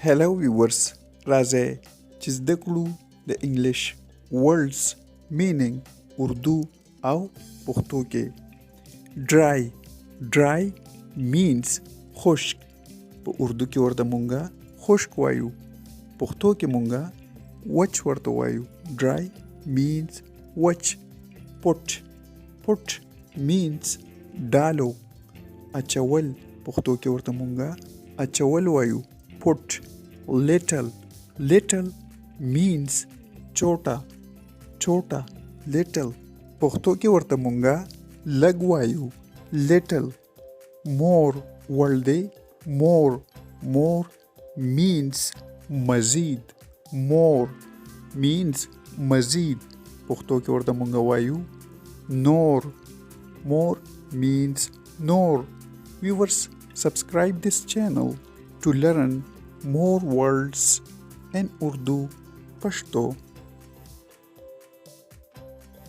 Hello viewers, راځئ چې زده کړو د انګلیش words meaning اردو او پښتو کې. Dry means خشک. په اردو کې ورته مونږه خشک وایو. پښتو کې مونږه وچ ورته وایو. Dry means وچ. Put means ډالو. اچول پښتو کې ورته مونږه اچول وایو. Put. Little means چوټا. Little پښتو کې ورته مونږه لږ وایو. Little. More ورل دی. More means مزید. More means مزید پښتو کې ورته مونږه وایو نور. More means نور. Viewers, subscribe this channel to learn more words in Urdu, Pashto